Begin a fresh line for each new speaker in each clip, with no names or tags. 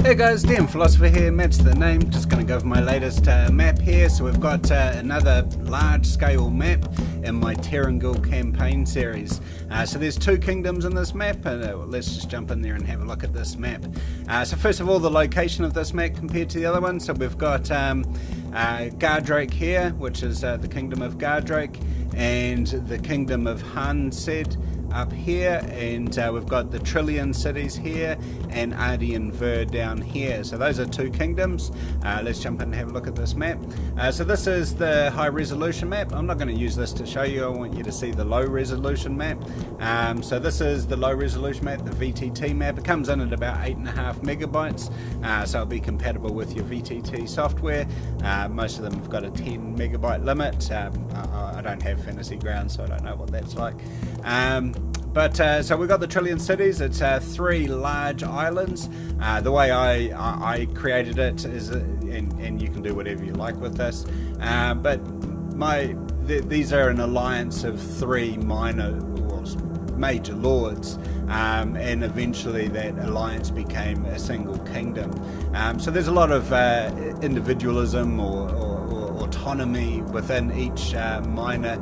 Hey guys, DM Philosopher here, Matt's the name. Just going to go over my latest map here. So we've got another large scale map in my Terrangal campaign series. So there's two kingdoms in this map, and let's just jump in there and have a look at this map. So first of all, the location of this map compared to the other one. So we've got Gardrake here, which is the kingdom of Gardrake, and the kingdom of Hansed up here, and we've got the Trillian cities here and Ardian down here. So those are two kingdoms. Let's jump in and have a look at this map. So this is the high resolution map. I'm not going to use this to show you. I want you to see the low resolution map. So this is the low resolution map, the VTT map. It comes in at about 8.5 megabytes, so it'll be compatible with your VTT software. Most of them have got a 10 megabyte limit. I don't have Fantasy Grounds, so I don't know what that's like. So we've got the Trillian cities. It's three large islands. The way I created it is, and you can do whatever you like with this, these are an alliance of three major lords, and eventually that alliance became a single kingdom. So there's a lot of individualism or autonomy within each minor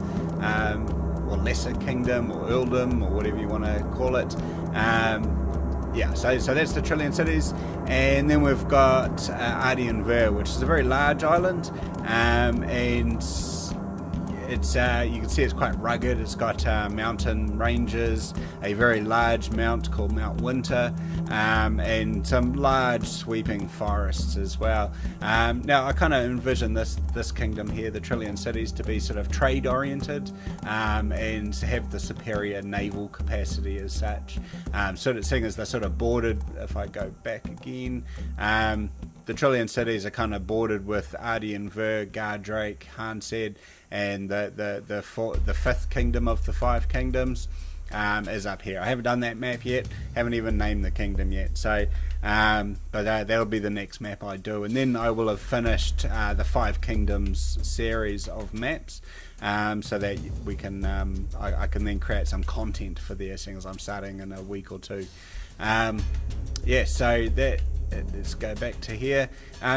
or lesser kingdom or earldom or whatever you want to call it. So that's the Trillian cities, and then we've got Ardian, which is a very large island, and it's you can see it's quite rugged. It's got mountain ranges, a very large mount called Mount Winter, and some large sweeping forests as well. Now I kind of envision this kingdom here, the Trillian cities, to be sort of trade oriented, and to have the superior naval capacity as such. Seeing as they're sort of bordered, if I go back again, the Trillian cities are kind of bordered with Ardian, Gardrake, Hansed, and the fifth kingdom of the five kingdoms is up here. I haven't done that map yet, haven't even named the kingdom yet, so that'll be the next map I do, and then I will have finished the five kingdoms series of maps, so that we can I can then create some content for this, seeing as I'm starting in a week or two. So that, let's go back to here,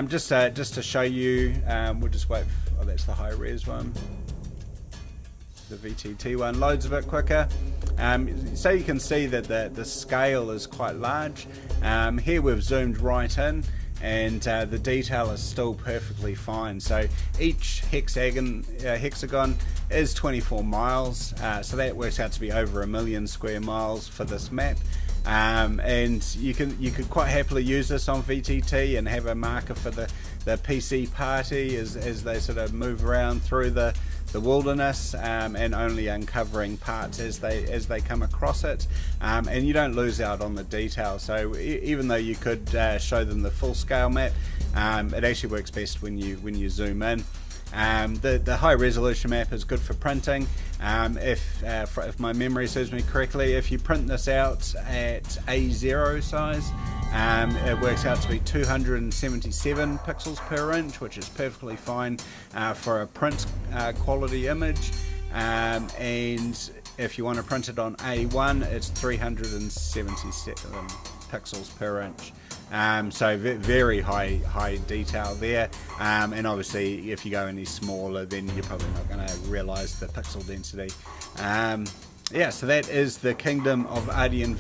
just to show you. We'll just wait for, that's the high res one. The VTT one loads a bit quicker, so you can see that the scale is quite large. Here we've zoomed right in, and the detail is still perfectly fine. So each hexagon is 24 miles, so that works out to be over 1 million square miles for this map. And you could quite happily use this on VTT and have a marker for the PC party as they sort of move around through the wilderness, and only uncovering parts as they come across it, and you don't lose out on the detail. So even though you could show them the full scale map, it actually works best when you zoom in. The high resolution map is good for printing. If my memory serves me correctly, if you print this out at A0 size, it works out to be 277 pixels per inch, which is perfectly fine for a print quality image. And if you want to print it on A1, it's 377 pixels per inch. So very high detail there, and obviously if you go any smaller, then you're probably not going to realize the pixel density. So that is the kingdom of Ardian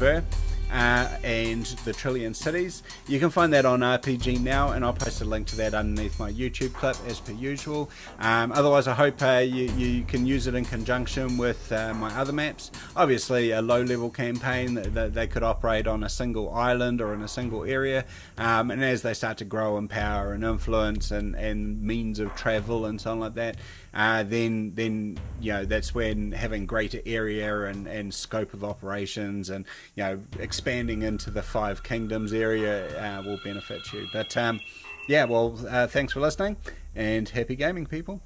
and the Trillian cities. You can find that on RPG Now, and I'll post a link to that underneath my YouTube clip as per usual. Otherwise, I hope you can use it in conjunction with my other maps. Obviously, a low-level campaign that they could operate on a single island or in a single area, and as they start to grow in power and influence and means of travel and so on like that, then that's when having greater area and scope of operations and expanding into the five kingdoms area will benefit you. But thanks for listening, and happy gaming, people.